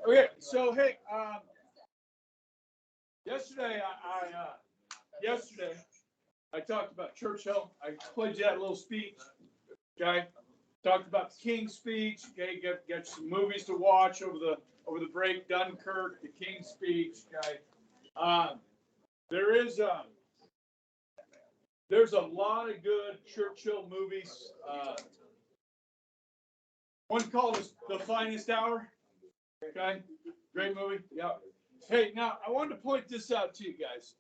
Okay, so hey, yesterday I talked about Churchill. I played you that little speech. Okay, talked about the King's speech. Okay, get some movies to watch over the break. Dunkirk, the King's speech. Okay, there's a lot of good Churchill movies. One called The Finest Hour. Okay, great movie. Yeah. Hey, now I wanted to point this out to you guys.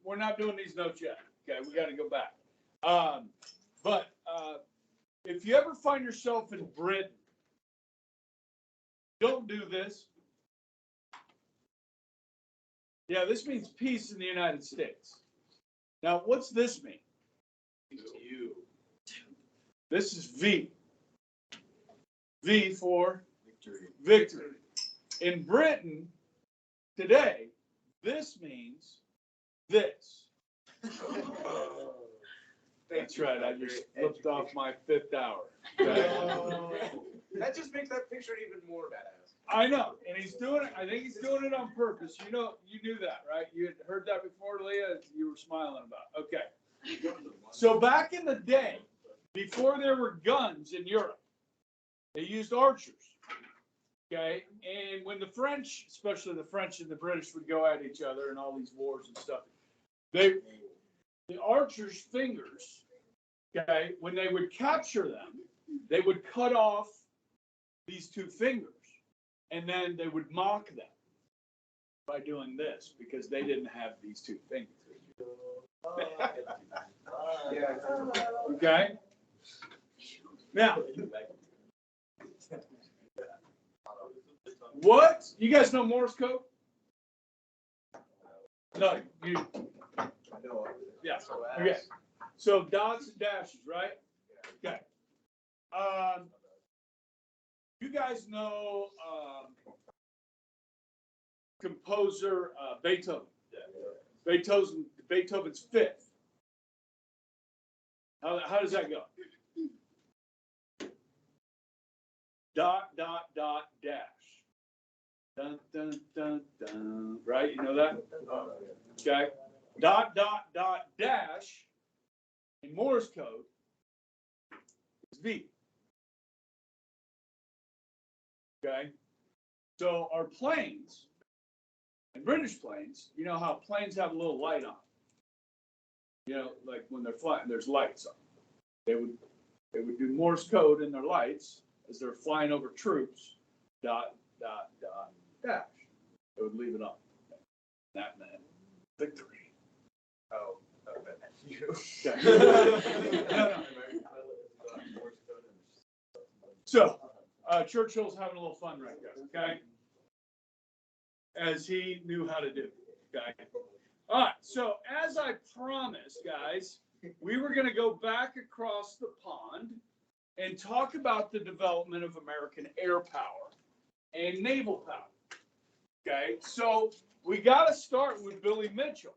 We're not doing these notes yet. Okay, we got to go back. But if you ever find yourself in Britain, don't do this. Yeah, this means peace in the United States. Now, what's this mean? You. This is V. V for victory. In Britain today, this means this. That's right. I just flipped off my 5th hour. That just makes that picture even more badass. I know, and he's doing it. I think he's doing it on purpose. You know, you knew that, right? You had heard that before, Leah. You were smiling about. Okay. So back in the day, before there were guns in Europe, they used archers. Okay, and when the French, especially the French and the British, would go at each other in all these wars and stuff, the archers' fingers, okay, when they would capture them, they would cut off these 2 fingers, and then they would mock them by doing this because they didn't have these 2 fingers. Okay. Now. What? You guys know Morse code? No, you. Yeah. Okay. So dots and dashes, right? Okay. You guys know composer Beethoven. Beethoven's 5th. How does that go? Dot, dot, dot, dash. Dun, dun, dun, dun. Right? You know that? Okay. Dot, dot, dot, dash in Morse code is V. Okay. So our planes, and British planes, you know how planes have a little light on. You know, like when they're flying, there's lights on. They would do Morse code in their lights as they're flying over troops. Dot, dot, dot, dash. They would leave it on. That meant victory. Oh, okay. No. So, Churchill's having a little fun right there, okay? As he knew how to do, okay? All right, so as I promised, guys, we were going to go back across the pond and talk about the development of American air power and naval power. Okay, so we got to start with Billy Mitchell.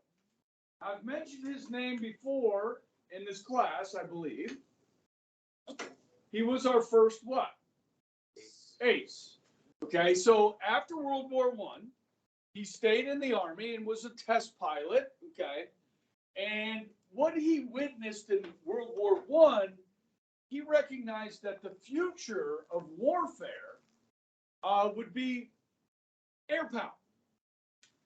I've mentioned his name before in this class, I believe. He was our first what? Ace. Okay, so after World War I, he stayed in the Army and was a test pilot. Okay, and what he witnessed in World War I, he recognized that the future of warfare would be air power.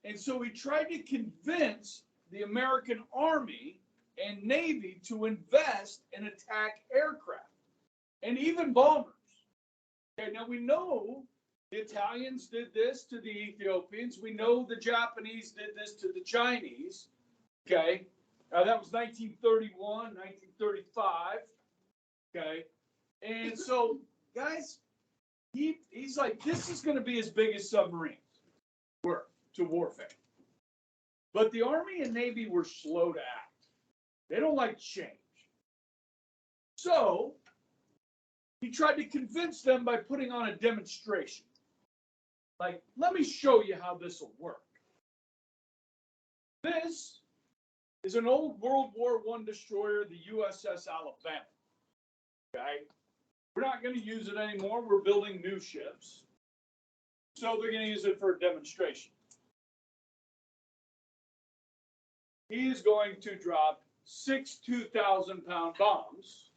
And so he tried to convince the American Army and Navy to invest in attack aircraft and even bombers. Okay, now we know the Italians did this to the Ethiopians. We know the Japanese did this to the Chinese. Okay, that was 1931, 1935. Okay, and so guys, he's like, this is going to be as big as submarines were to warfare. But the Army and Navy were slow to act. They don't like change. So he tried to convince them by putting on a demonstration. Like, let me show you how this will work. This is an old World War I destroyer, the USS Alabama. Okay? We're not going to use it anymore. We're building new ships. So they're going to use it for a demonstration. He is going to drop 6 2,000-pound bombs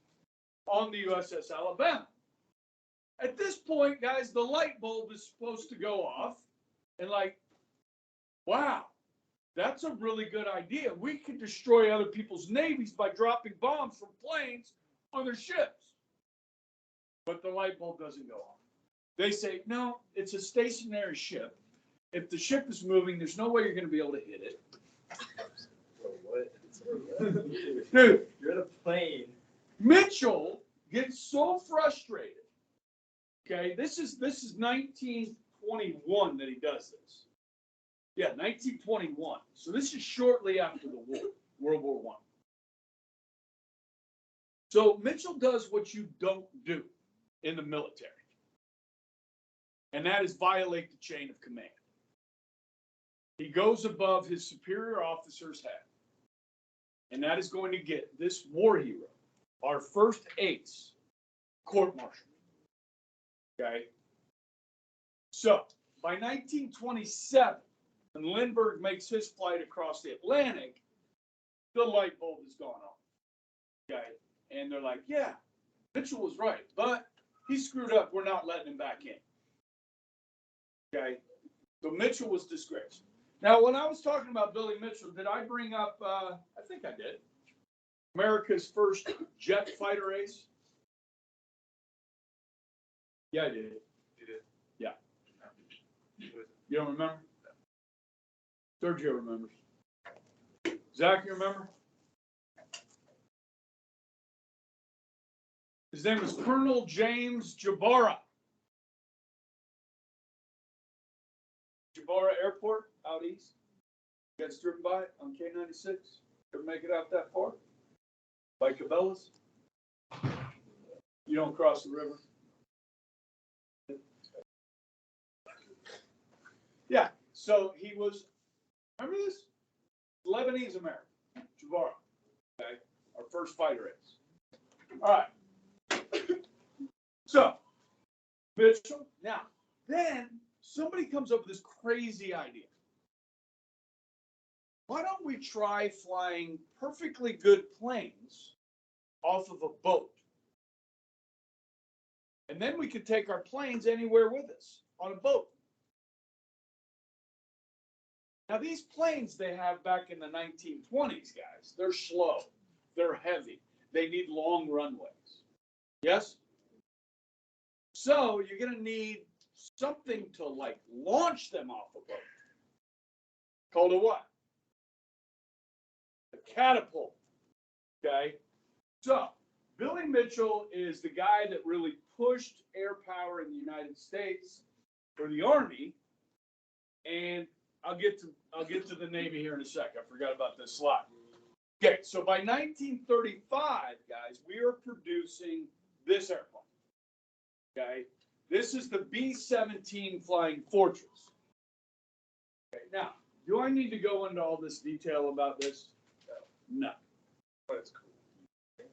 on the USS Alabama. At this point, guys, the light bulb is supposed to go off and like, wow, that's a really good idea. We can destroy other people's navies by dropping bombs from planes on their ships. But the light bulb doesn't go on. They say, no, it's a stationary ship. If the ship is moving, there's no way you're going to be able to hit it. What? Dude, You're in a plane. Mitchell gets so frustrated. Okay, this is 1921 that he does this. Yeah, 1921. So this is shortly after the war, World War I. So Mitchell does what you don't do in the military, and that is violate the chain of command. He goes above his superior officer's head, and that is going to get this war hero, our first ace, court-martialed. Okay? So, by 1927, when Lindbergh makes his flight across the Atlantic, the light bulb has gone off. Okay? And they're like, yeah, Mitchell was right, but he screwed up. We're not letting him back in. Okay? So Mitchell was disgraced. Now, when I was talking about Billy Mitchell, did I bring up, I think I did, America's first jet fighter ace? Yeah, I did. You did? Yeah. You don't remember? Sergio remembers. Zach, you remember? His name was Colonel James Jabara. Jabara Airport out east. You guys driven by it on K96? Ever make it out that far? By Cabela's? You don't cross the river? Yeah, so he was, remember this? Lebanese American, Jabara, okay? Our first fighter ace. All right. So, Mitchell, now, then somebody comes up with this crazy idea. Why don't we try flying perfectly good planes off of a boat? And then we could take our planes anywhere with us on a boat. Now, these planes they have back in the 1920s, guys, they're slow, they're heavy, they need long runways. Yes? So you're going to need something to like launch them off a boat. Called a what? A catapult. Okay? So Billy Mitchell is the guy that really pushed air power in the United States for the Army, and I'll get to the Navy here in a sec. I forgot about this slide. Okay, so by 1935, guys, we are producing this airplane. Okay, this is the B-17 Flying Fortress. Okay, now, do I need to go into all this detail about this? No. But it's cool.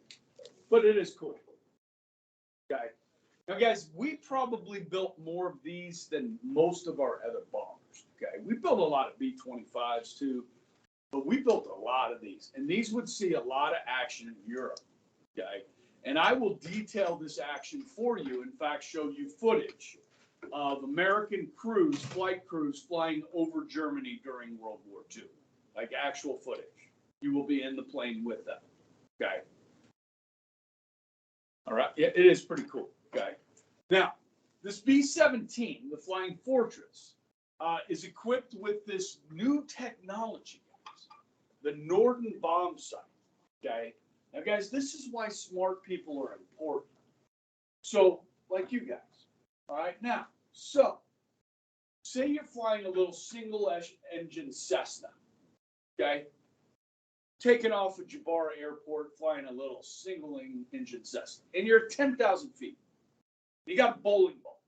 But it is cool. Okay. Now, guys, we probably built more of these than most of our other bombers. Okay. We built a lot of B-25s too, but we built a lot of these. And these would see a lot of action in Europe. Okay. And I will detail this action for you. In fact, show you footage of American crews, flight crews flying over Germany during World War II. Like actual footage. You will be in the plane with them. Okay. All right. Yeah, it is pretty cool. Okay. Now, this B-17, the Flying Fortress, is equipped with this new technology, guys, the Norden bomb sight. Okay. Now, guys, this is why smart people are important. So, like you guys. All right. Now, so say you're flying a little single-engine Cessna. Okay. Taking off at Jabara Airport, flying a little single-engine Cessna, and you're at 10,000 feet. You got a bowling ball,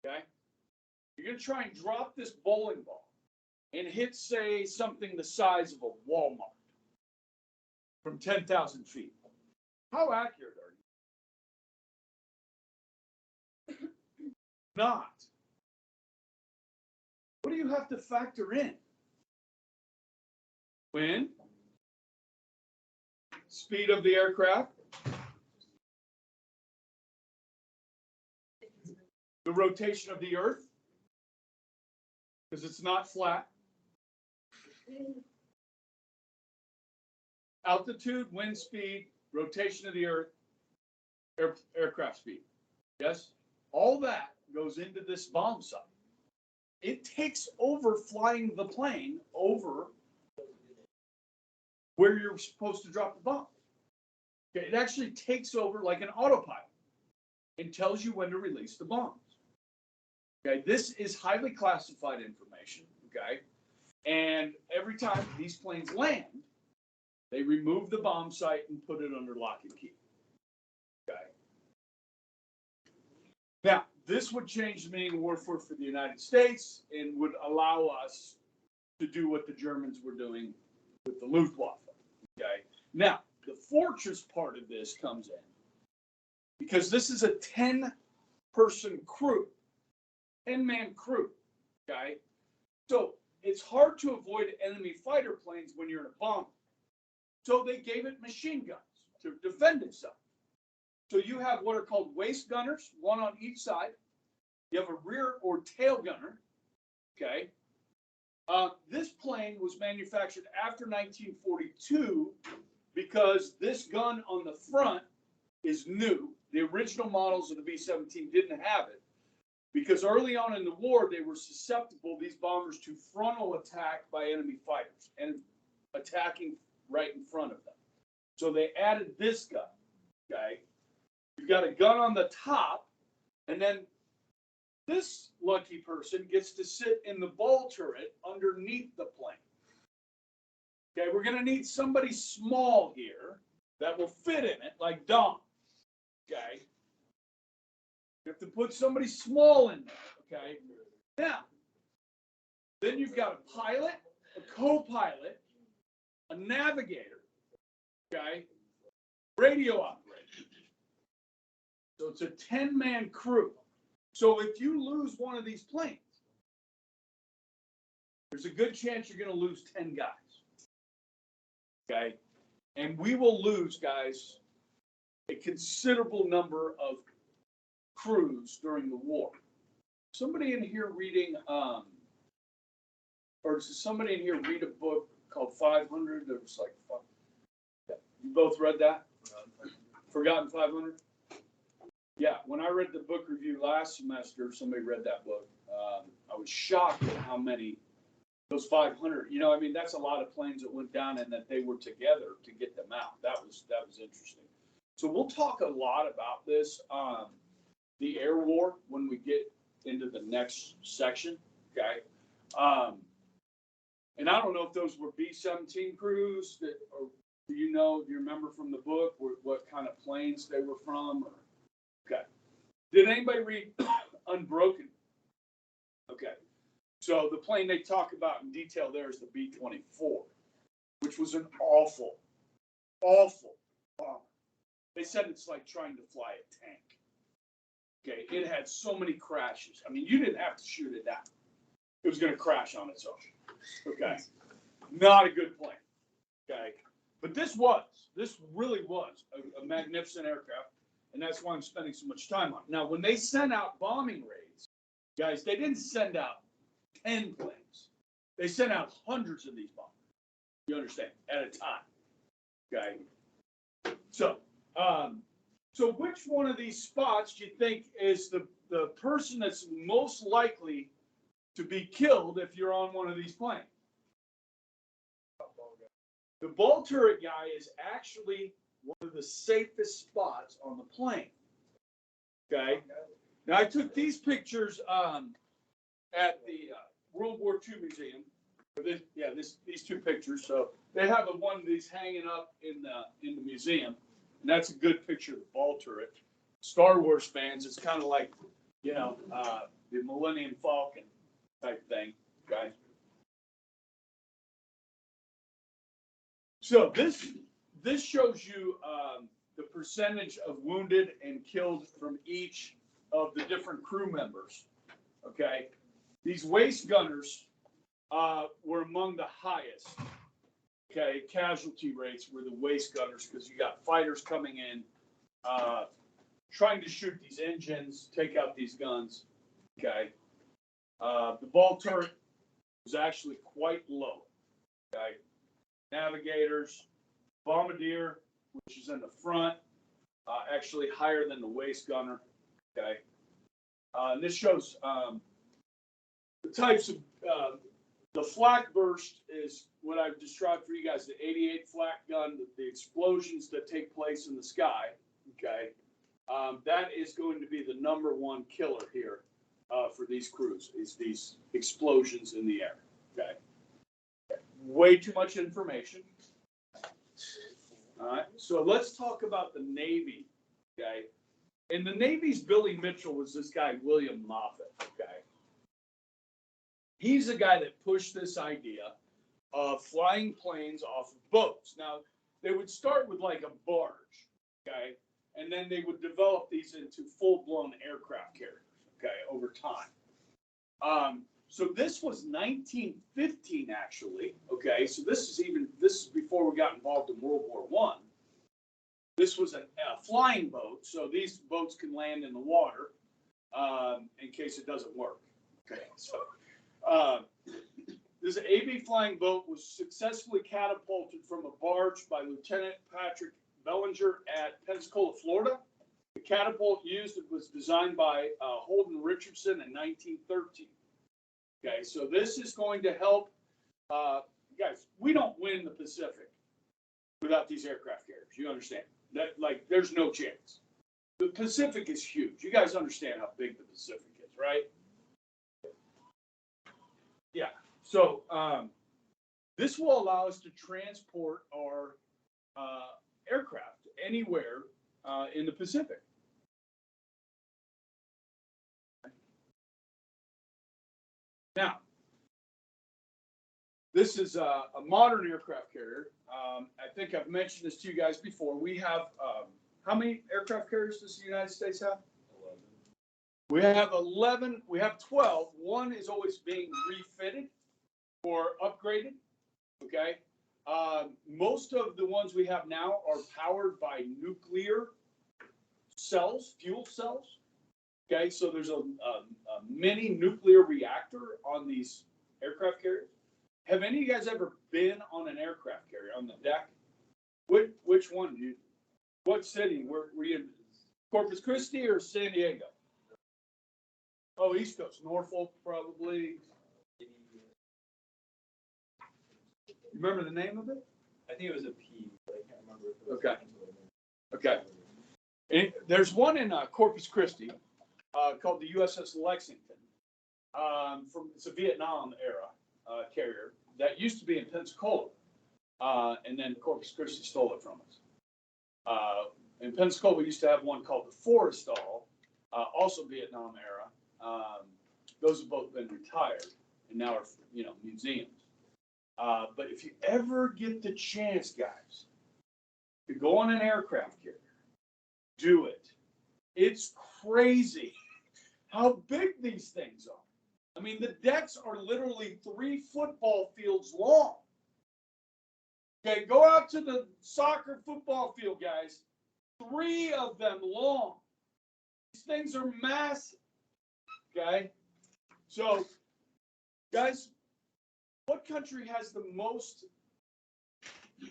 okay? You're going to try and drop this bowling ball and hit, say, something the size of a Walmart from 10,000 feet. How accurate are you? Not. you have to factor in? Wind, speed of the aircraft, the rotation of the earth, because it's not flat, altitude, wind speed, rotation of the earth, aircraft speed. Yes? All that goes into this bomb sight. It takes over flying the plane over where you're supposed to drop the bomb. Okay, it actually takes over like an autopilot and tells you when to release the bombs. Okay, this is highly classified information. Okay, and every time these planes land, they remove the bomb site and put it under lock and key. Okay. Now, this would change the meaning of warfare for the United States and would allow us to do what the Germans were doing with the Luftwaffe. Okay. Now, the fortress part of this comes in because this is a 10-person crew, 10-man crew. Okay. So it's hard to avoid enemy fighter planes when you're in a bomber. So they gave it machine guns to defend itself. So you have what are called waist gunners, one on each side. You have a rear or tail gunner. Okay. This plane was manufactured after 1942 because this gun on the front is new. The original models of the B-17 didn't have it because early on in the war, they were susceptible, these bombers, to frontal attack by enemy fighters and attacking right in front of them. So they added this gun. Okay. You've got a gun on the top, and then this lucky person gets to sit in the ball turret underneath the plane. Okay, we're going to need somebody small here that will fit in it, like Dom. Okay, you have to put somebody small in there. Okay, now, then you've got a pilot, a co-pilot, a navigator, okay, radio operator. So it's a 10-man crew. So if you lose one of these planes, there's a good chance you're going to lose 10 guys. Okay? And we will lose, guys, a considerable number of crews during the war. Somebody in here reading, or does somebody in here read a book called 500? There was like, you both read that? Forgotten 500? Yeah, when I read the book review last semester, somebody read that book. I was shocked at how many, those 500, you know, I mean, that's a lot of planes that went down and that they were together to get them out. That was interesting. So we'll talk a lot about this, the air war, when we get into the next section, okay? And I don't know if those were B-17 crews that, or do you remember from the book what kind of planes they were from? Or, okay. Did anybody read Unbroken? Okay. So the plane they talk about in detail there is the B-24, which was an awful bomber. They said it's like trying to fly a tank. Okay. It had so many crashes. I mean, you didn't have to shoot it down. It was going to crash on its own. Okay. Not a good plane. Okay. But this really was a magnificent aircraft. And that's why I'm spending so much time on it. Now, when they sent out bombing raids, guys, they didn't send out 10 planes. They sent out hundreds of these bombers. You understand? At a time. Okay. So which one of these spots do you think is the person that's most likely to be killed if you're on one of these planes? The ball turret guy is actually one of the safest spots on the plane. Okay. Now I took these pictures at the World War II Museum. These two pictures. So they have one of these hanging up in the museum, and that's a good picture of the ball turret. Star Wars fans, it's kind of like the Millennium Falcon type thing. Okay. So this shows you the percentage of wounded and killed from each of the different crew members. Okay, these waist gunners were among the highest. Okay, casualty rates were the waist gunners because you got fighters coming in, trying to shoot these engines, take out these guns. Okay, the ball turret was actually quite low. Okay, navigators, bombardier, which is in the front, actually higher than the waist gunner. Okay, and this shows the types of the flak burst is what I've described for you guys, the 88 flak gun, the explosions that take place in the sky, okay? That is going to be the #1 killer here for these crews, is these explosions in the air, okay? Way too much information. All right, so let's talk about the Navy, okay? And the Navy's Billy Mitchell was this guy, William Moffett, okay? He's the guy that pushed this idea of flying planes off of boats. Now, they would start with like a barge, okay? And then they would develop these into full-blown aircraft carriers, okay, over time. So this was 1915, actually, okay? So this is before we got involved in World War I. This was a flying boat, so these boats can land in the water in case it doesn't work, okay? So this AB flying boat was successfully catapulted from a barge by Lieutenant Patrick Bellinger at Pensacola, Florida. The catapult used was designed by Holden Richardson in 1913. Okay, so this is going to help, guys. We don't win the Pacific without these aircraft carriers. You understand that? Like, there's no chance. The Pacific is huge. You guys understand how big the Pacific is, right? Yeah. So this will allow us to transport our aircraft anywhere in the Pacific. Now, this is a modern aircraft carrier. I think I've mentioned this to you guys before. We have, how many aircraft carriers does the United States have? 11. We have 11. We have 12. One is always being refitted or upgraded. Okay. Most of the ones we have now are powered by nuclear cells, fuel cells. Okay, so there's a mini nuclear reactor on these aircraft carriers. Have any of you guys ever been on an aircraft carrier on the deck? Which one? What city? Were you in Corpus Christi or San Diego? Oh, East Coast, Norfolk, probably. You remember the name of it? I think it was a P, but I can't remember if it was. Okay. Okay. And there's one in Corpus Christi called the USS Lexington. It's a Vietnam era carrier that used to be in Pensacola, and then Corpus Christi stole it from us. In Pensacola, we used to have one called the Forrestal, also Vietnam era. Those have both been retired and now are, museums. But if you ever get the chance, guys, to go on an aircraft carrier, do it. It's crazy how big these things are. I mean, the decks are literally 3 football fields long. Okay, go out to the soccer football field, guys. 3 of them long. These things are massive. Okay, so, guys, what country has the most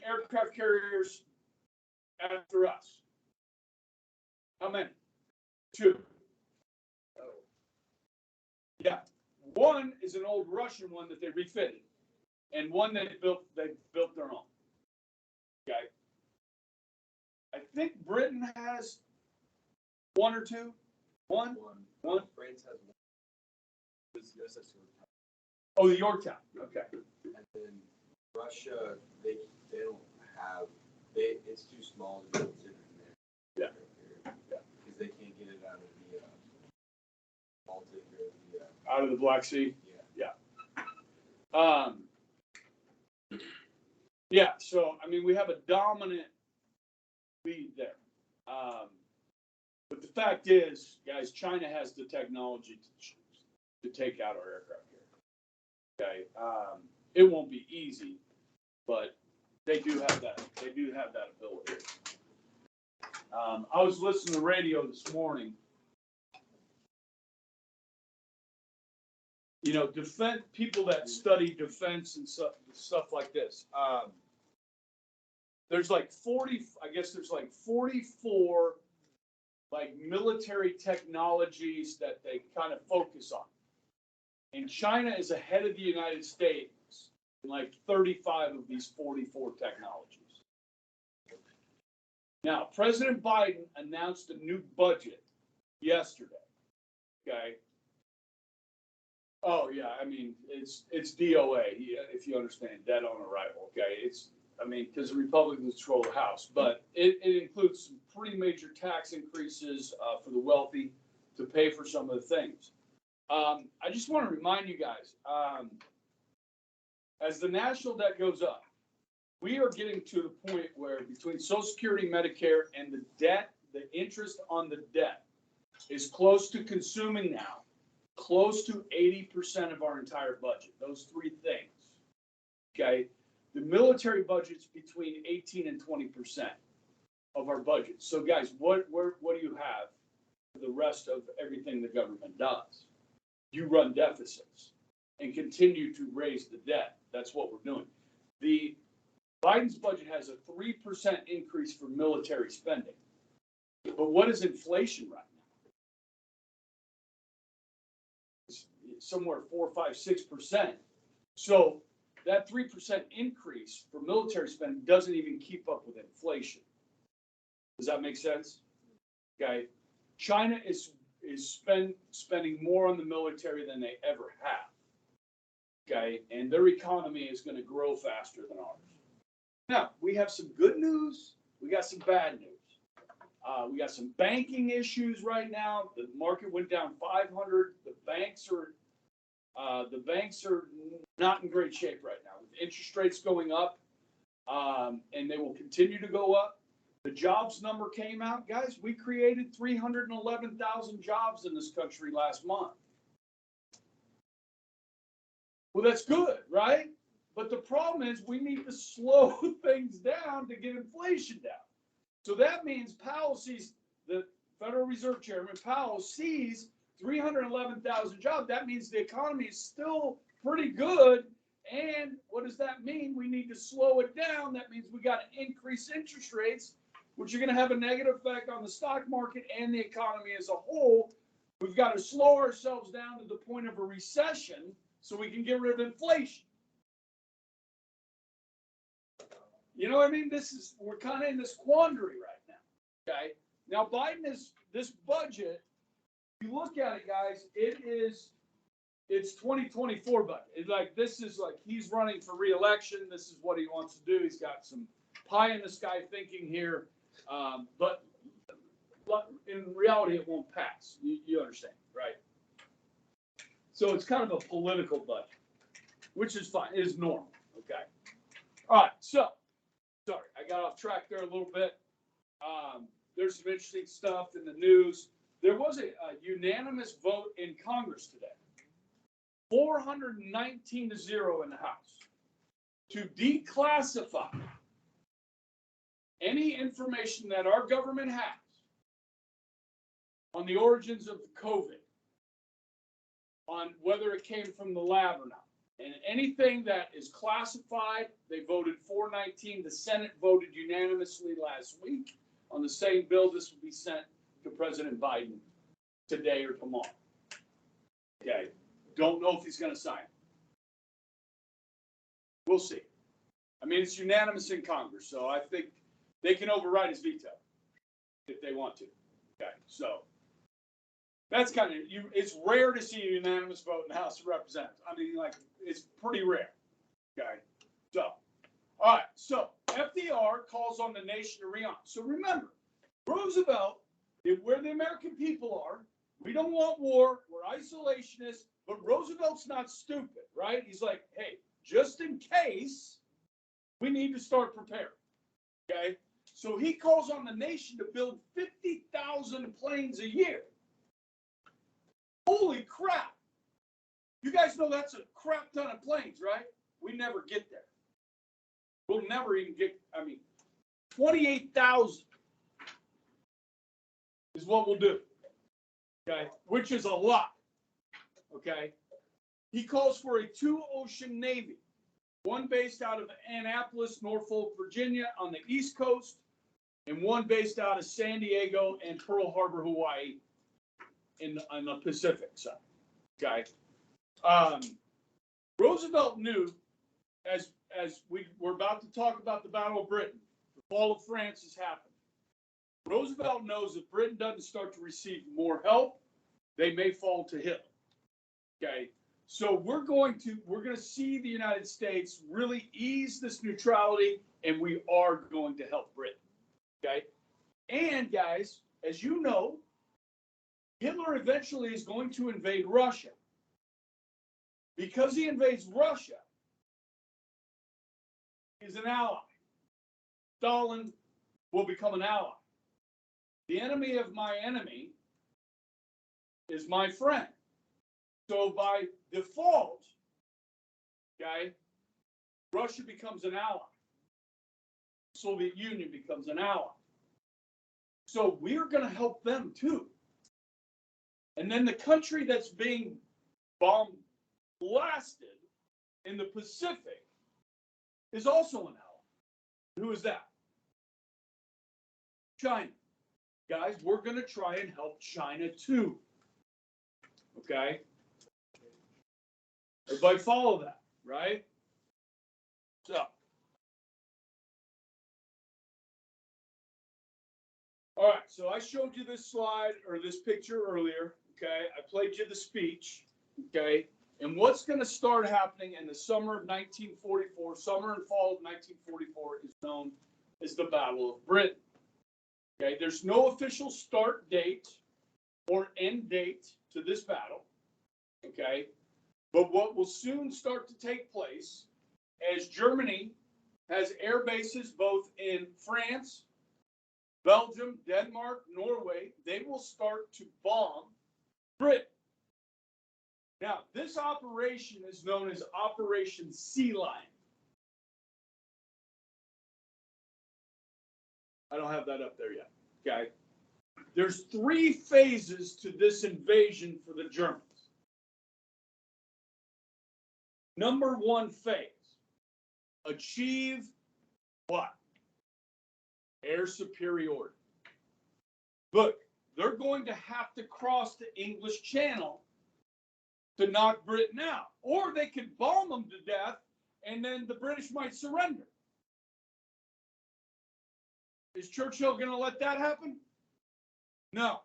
aircraft carriers after us? How many? 2. Oh. Yeah. One is an old Russian one that they refitted, and one they built their own. Okay. I think Britain has 1 or 2. One. France has 1. It was USS Yorktown. Oh, the Yorktown. Okay. And then Russia, they don't have. It's too small to be considered in there. Yeah. Because they can't get it out of the Baltic or the. Out of the Black Sea. Yeah. Yeah. So I mean, we have a dominant lead there. But the fact is, guys, China has the technology to take out our aircraft Okay, it won't be easy, but they do have that. They do have that ability. I was listening to the radio this morning. You know, defense people that study defense and stuff like this. There's like 40. I guess there's like 44 like military technologies that they kind of focus on. And China is ahead of the United States in like 35 of these 44 technologies. Now, President Biden announced a new budget yesterday. Okay. Oh yeah, I mean it's DOA, if you understand, dead on arrival. Okay, because the Republicans control the House, but it includes some pretty major tax increases for the wealthy to pay for some of the things. I just want to remind you guys, as the national debt goes up, we are getting to the point where between Social Security, Medicare, and the debt, the interest on the debt is close to consuming now close to 80% of our entire budget. Those three things. Okay, the military budget's between 18 and 20% of our budget. So, guys, what do you have for the rest of everything the government does? You run deficits and continue to raise the debt. That's what we're doing. The Biden's budget has a 3% increase for military spending. But what is inflation right now? Somewhere 4, 5, 6%. So that 3% increase for military spending doesn't even keep up with inflation. Does that make sense? Okay. China is spending more on the military than they ever have. Okay, and their economy is going to grow faster than ours. Now, we have some good news. We got some bad news. We got some banking issues right now. The market went down 500. The banks are not in great shape right now. With interest rates going up, and they will continue to go up. The jobs number came out, guys. We created 311,000 jobs in this country last month. Well, that's good, right? But the problem is we need to slow things down to get inflation down. So that means Powell sees, the Federal Reserve Chairman Powell sees 311,000 jobs. That means the economy is still pretty good. And what does that mean? We need to slow it down. That means we got to increase interest rates, which are going to have a negative effect on the stock market and the economy as a whole. We've got to slow ourselves down to the point of a recession so we can get rid of inflation. You know what I mean? We're kind of in this quandary right now. Okay. Now Biden is this budget. If you look at it, guys, it's 2024 budget. It's like he's running for re-election. This is what he wants to do. He's got some pie in the sky thinking here, but in reality, it won't pass. You understand, right? So it's kind of a political budget, which is fine. It is normal. Okay. All right. So, sorry, I got off track there a little bit. There's some interesting stuff in the news. There was a unanimous vote in Congress today, 419 to 0 in the House, to declassify any information that our government has on the origins of COVID, on whether it came from the lab or not. And anything that is classified, they voted 419. The Senate voted unanimously last week on the same bill. This will be sent to President Biden today or tomorrow. Okay. Don't know if he's going to sign it. We'll see. I mean, it's unanimous in Congress, so I think they can override his veto if they want to. Okay. So that's kind of, it's rare to see a unanimous vote in the House of Representatives. I mean, like, it's pretty rare. Okay. So, all right. So FDR calls on the nation to rearm. So remember, Roosevelt, where the American people are, we don't want war, we're isolationists, but Roosevelt's not stupid, right? He's like, hey, just in case, we need to start preparing, okay? So he calls on the nation to build 50,000 planes a year. Holy crap. You guys guys know that's a crap ton of planes, right? We never get there. We'll never even get, 28,000 is what we'll do, okay? Which is a lot, okay? He calls for a 2-ocean navy, one based out of Annapolis, Norfolk, Virginia on the East Coast, and one based out of San Diego and Pearl Harbor, Hawaii on the Pacific side, okay? Roosevelt knew, as we're about to talk about the Battle of Britain, the fall of France has happened. Roosevelt knows if Britain doesn't start to receive more help, they may fall to Hitler. Okay, so we're going to see the United States really ease this neutrality, and we are going to help Britain. Okay, and guys, as you know, Hitler eventually is going to invade Russia. Because he invades Russia, he's an ally. Stalin will become an ally. The enemy of my enemy is my friend. So by default, okay, Russia becomes an ally. Soviet Union becomes an ally. So we're going to help them too. And then the country that's being bomb blasted in the Pacific is also an ally. Who is that? China. Guys, we're going to try and help China too. Okay? Everybody follow that, right? So. All right, so I showed you this slide or this picture earlier, okay? I played you the speech, okay? And what's going to start happening in the summer of 1944, summer and fall of 1944 is known as the Battle of Britain. Okay, there's no official start date or end date to this battle, okay? But what will soon start to take place as Germany has air bases both in France, Belgium, Denmark, Norway, they will start to bomb Britain. Now, this operation is known as Operation Sea Lion. I don't have that up there yet, okay? There's 3 phases to this invasion for the Germans. Number 1 phase, achieve what? Air superiority. Look, they're going to have to cross the English Channel to knock Britain out. Or they could bomb them to death, and then the British might surrender. Is Churchill going to let that happen? No.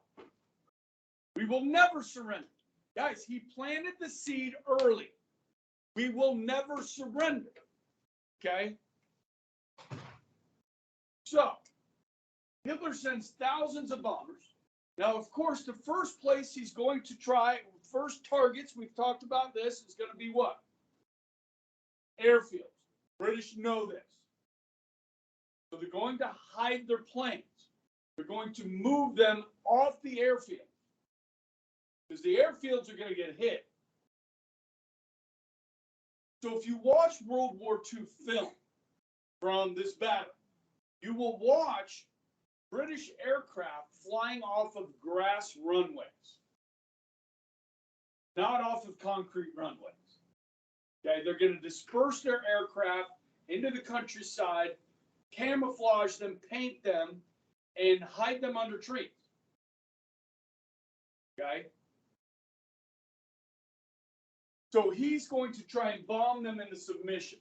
We will never surrender. Guys, he planted the seed early. We will never surrender. Okay? So, Hitler sends thousands of bombers. Now, of course, the first place he's going to try, first targets, we've talked about this, is going to be what? Airfields. British know this. So they're going to hide their planes. They're going to move them off the airfield. Because the airfields are going to get hit. So if you watch World War II film from this battle, you will watch British aircraft flying off of grass runways, not off of concrete runways. Okay, they're going to disperse their aircraft into the countryside, camouflage them, paint them, and hide them under trees. Okay? So he's going to try and bomb them into submission.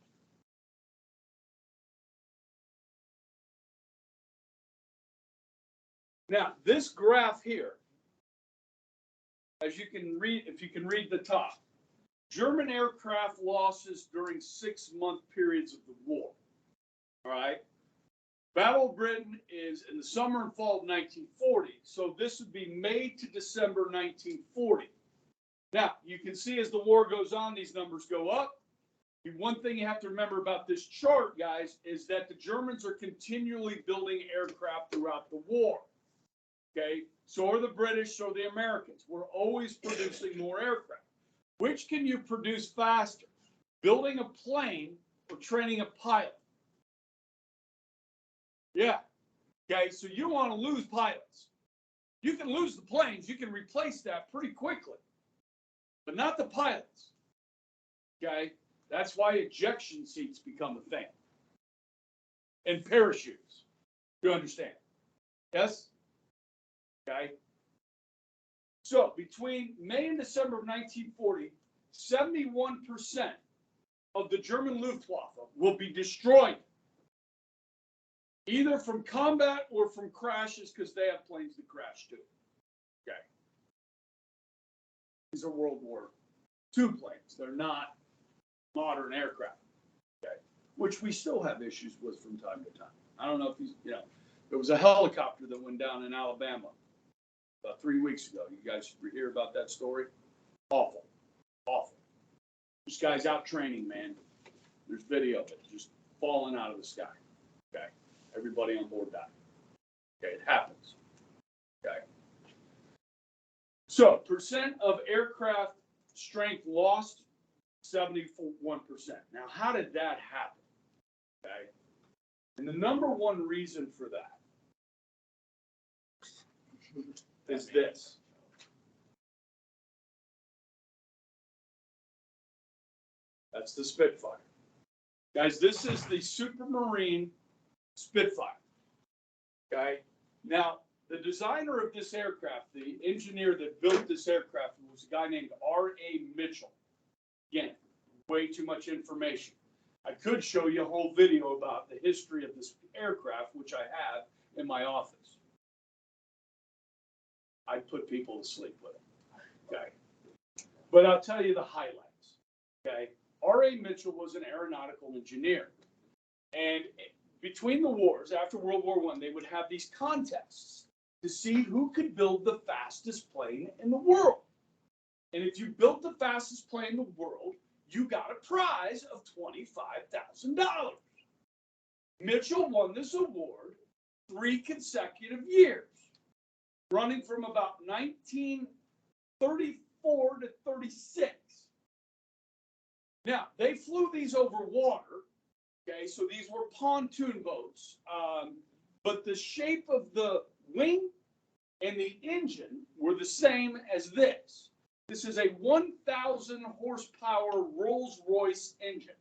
Now, this graph here, as you can read, if you can read the top, German aircraft losses during 6-month periods of the war. All right? Battle of Britain is in the summer and fall of 1940. So this would be May to December 1940. Now, you can see as the war goes on, these numbers go up. The one thing you have to remember about this chart, guys, is that the Germans are continually building aircraft throughout the war. Okay? So are the British, so are the Americans. We're always producing more aircraft, Which can you produce faster? Building a plane or training a pilot? Yeah. Okay, so you want to lose pilots. You can lose the planes. You can replace that pretty quickly, but not the pilots. Okay, that's why ejection seats become a thing. And parachutes. You understand? Yes? Okay. So between May and December of 1940, 71% of the German Luftwaffe will be destroyed, either from combat or from crashes, because they have planes that crash too. Okay. These are World War II planes. They're not modern aircraft. Okay. Which we still have issues with from time to time. I don't know if there was a helicopter that went down in Alabama about 3 weeks ago. You guys hear about that story? Awful. Awful. This guy's out training, man. There's video of it just falling out of the sky. Okay. Everybody on board died. Okay, it happens. Okay. So, percent of aircraft strength lost, 71%. Now, how did that happen? Okay. And the number one reason for that is this. That's the Spitfire. Guys, this is the Supermarine Spitfire. Okay. Now, the designer of this aircraft, the engineer that built this aircraft, was a guy named R.A. Mitchell. Again, way too much information. I could show you a whole video about the history of this aircraft, which I have in my office. I'd put people to sleep with it. Okay. But I'll tell you the highlights. Okay. R.A. Mitchell was an aeronautical engineer. And between the wars, after World War I, they would have these contests to see who could build the fastest plane in the world. And if you built the fastest plane in the world, you got a prize of $25,000. Mitchell won this award 3 consecutive years, running from about 1934 to 36. Now, they flew these over water. Okay, so these were pontoon boats, but the shape of the wing and the engine were the same as this. This is a 1,000 horsepower Rolls-Royce engine.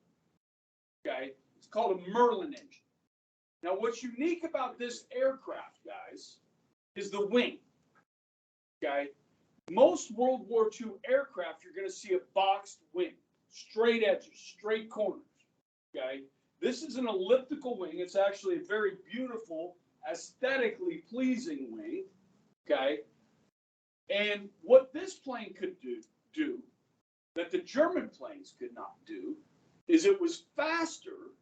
Okay, it's called a Merlin engine. Now, what's unique about this aircraft, guys, is the wing. Okay, most World War II aircraft, you're going to see a boxed wing, straight edges, straight corners. Okay. This is an elliptical wing. It's actually a very beautiful, aesthetically pleasing wing. Okay. And what this plane could do that the German planes could not do is it was faster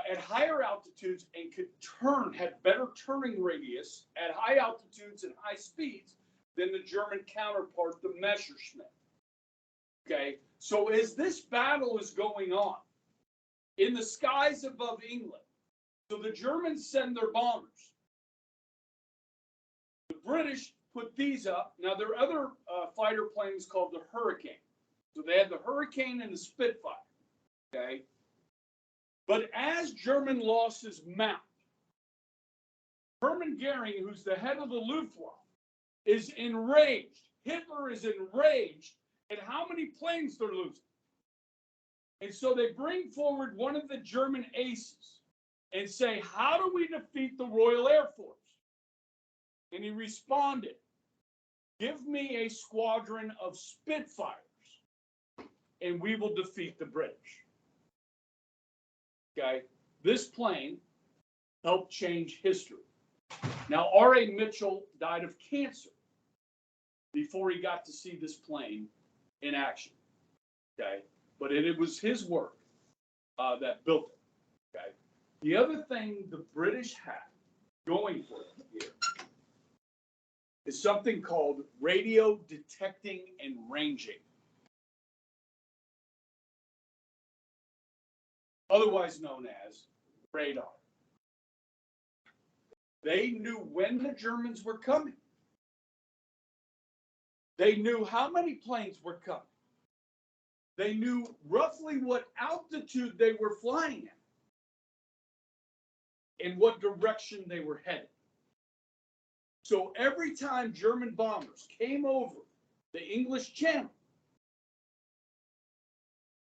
at higher altitudes and could had better turning radius at high altitudes and high speeds than the German counterpart, the Messerschmitt. Okay. So as this battle is going on, in the skies above England. So the Germans send their bombers. The British put these up. Now, there are other fighter planes called the Hurricane. So they had the Hurricane and the Spitfire. Okay? But as German losses mount, Hermann Goering, who's the head of the Luftwaffe, is enraged. Hitler is enraged at how many planes they're losing. And so they bring forward one of the German aces and say, how do we defeat the Royal Air Force? And he responded, give me a squadron of Spitfires and we will defeat the British. Okay, this plane helped change history. Now, R.A. Mitchell died of cancer before he got to see this plane in action. Okay. But it was his work that built it. Okay. The other thing the British had going for them here is something called radio detecting and ranging, otherwise known as radar. They knew when the Germans were coming. They knew how many planes were coming. they knew roughly what altitude they were flying at and what direction they were headed. So every time German bombers came over the English Channel,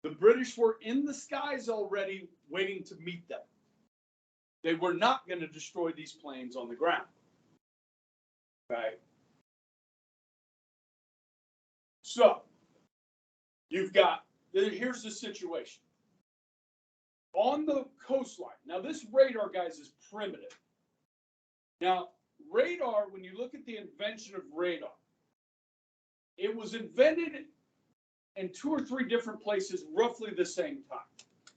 the British were in the skies already waiting to meet them. They were not going to destroy these planes on the ground. Okay? So, here's the situation. On the coastline, now this radar, guys, is primitive. Now, radar, when you look at the invention of radar, it was invented in 2 or 3 different places roughly the same time.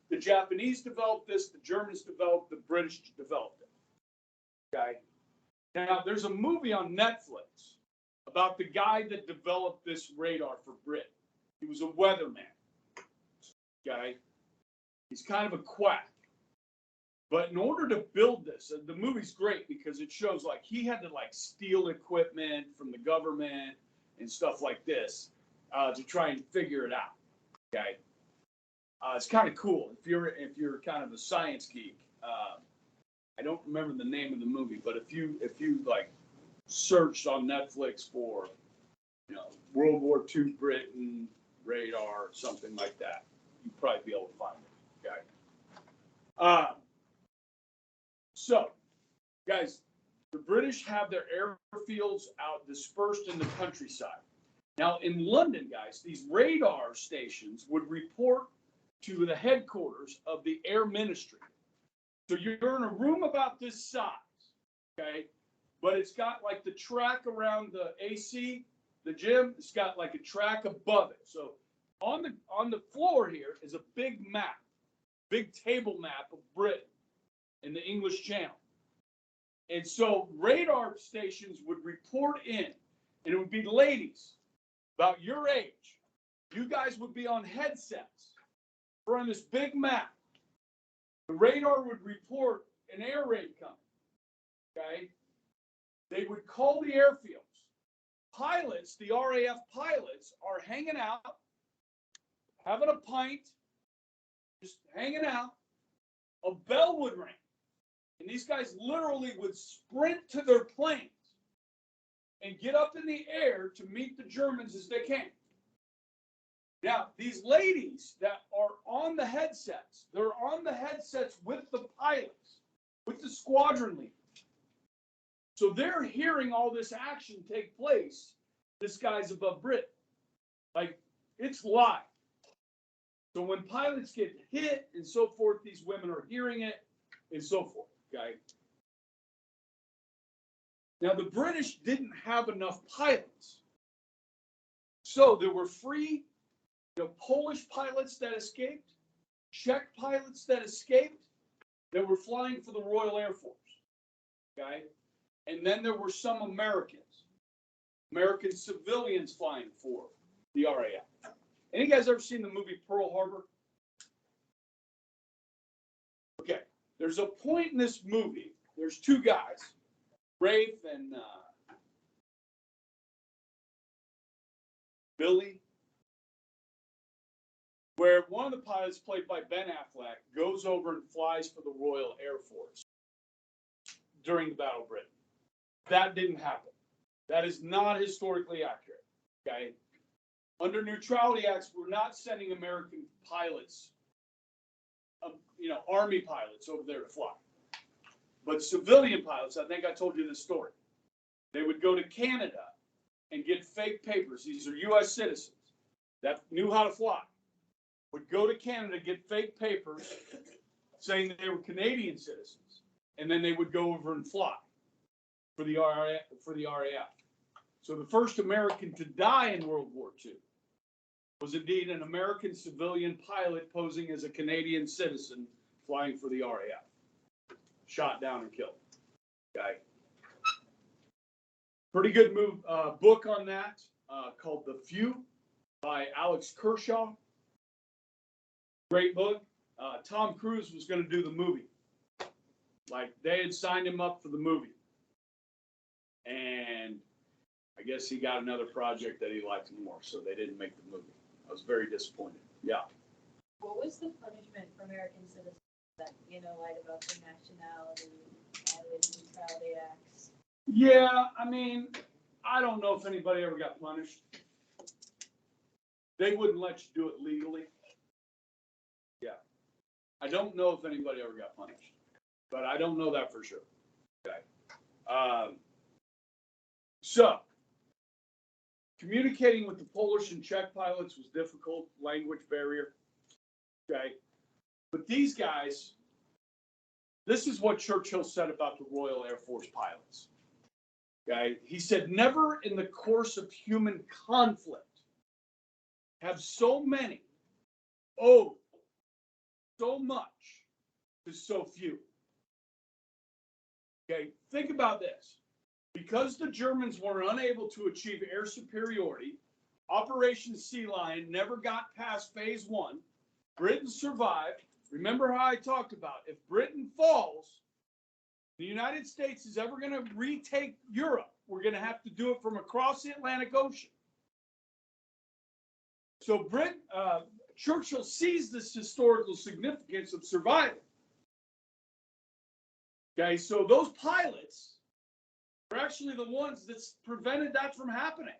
The Japanese developed this, the Germans developed, the British developed it. Okay? Now, there's a movie on Netflix about the guy that developed this radar for Britain. He was a weatherman. Okay? He's kind of a quack. But in order to build this, the movie's great because it shows like he had to like steal equipment from the government and stuff like this to try and figure it out. Okay? It's kind of cool if you're kind of a science geek. I don't remember the name of the movie, but if you like searched on Netflix for World War II Britain radar or something like that, you'd probably be able to find it. Okay. So, guys, the British have their airfields out dispersed in the countryside. Now, in London, guys, these radar stations would report to the headquarters of the Air Ministry. So you're in a room about this size, okay? But it's got like the track around the AC, the gym. It's got like a track above it. So on the floor here is a big map, big table map of Britain in the English Channel. And so radar stations would report in, and it would be ladies about your age. You guys would be on headsets. We're on this big map. The radar would report an air raid coming. Okay? They would call the airfields. Pilots, the RAF pilots, are hanging out, having a pint, just hanging out. A bell would ring. And these guys literally would sprint to their planes and get up in the air to meet the Germans as they came. Now, these ladies that are on the headsets, they're on the headsets with the pilots, with the squadron leaders. So they're hearing all this action take place. This guy's above Britain. Like, it's live. So when pilots get hit and so forth, these women are hearing it and so forth. Okay. Now, the British didn't have enough pilots. So there were free Polish pilots that escaped, Czech pilots that escaped, that were flying for the Royal Air Force. Okay. And then there were some American civilians flying for the RAF. Any guys ever seen the movie Pearl Harbor? Okay. There's a point in this movie, there's 2 guys, Rafe and Billy, where one of the pilots, played by Ben Affleck, goes over and flies for the Royal Air Force during the Battle of Britain. That didn't happen. That is not historically accurate. Okay? Under Neutrality Acts, we're not sending American pilots, Army pilots over there to fly. But civilian pilots, I think I told you this story. They would go to Canada and get fake papers. These are U.S. citizens that knew how to fly. Would go to Canada, get fake papers saying that they were Canadian citizens, and then they would go over and fly for the RAF. So the first American to die in World War II was indeed an American civilian pilot posing as a Canadian citizen flying for the RAF. Shot down and killed. Okay. Pretty good book on that called The Few by Alex Kershaw. Great book. Tom Cruise was going to do the movie. Like, they had signed him up for the movie. And I guess he got another project that he liked more, so they didn't make the movie. was very disappointed. Yeah. What was the punishment for American citizens that, lied about their nationality, violated neutrality acts? Yeah, I mean, I don't know if anybody ever got punished. They wouldn't let you do it legally. Yeah. I don't know if anybody ever got punished, but I don't know that for sure. Okay. So, communicating with the Polish and Czech pilots was difficult, language barrier. Okay. But these guys, this is what Churchill said about the Royal Air Force pilots. Okay. He said, never in the course of human conflict have so many owed so much to so few. Okay. Think about this. Because the Germans were unable to achieve air superiority, Operation Sea Lion never got past phase 1. Britain survived. Remember how I talked about if Britain falls, the United States is ever going to retake Europe. We're going to have to do it from across the Atlantic Ocean. So Churchill sees this historical significance of surviving. Okay, so those pilots are actually the ones that prevented that from happening.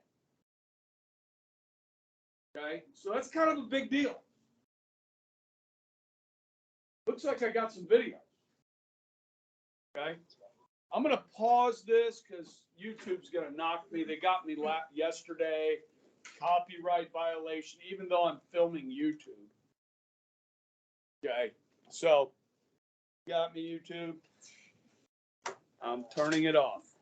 Okay, so that's kind of a big deal. Looks like I got some video. Okay, I'm going to pause this because YouTube's going to knock me. They got me yesterday. Copyright violation, even though I'm filming YouTube. Okay, so got me YouTube. I'm turning it off.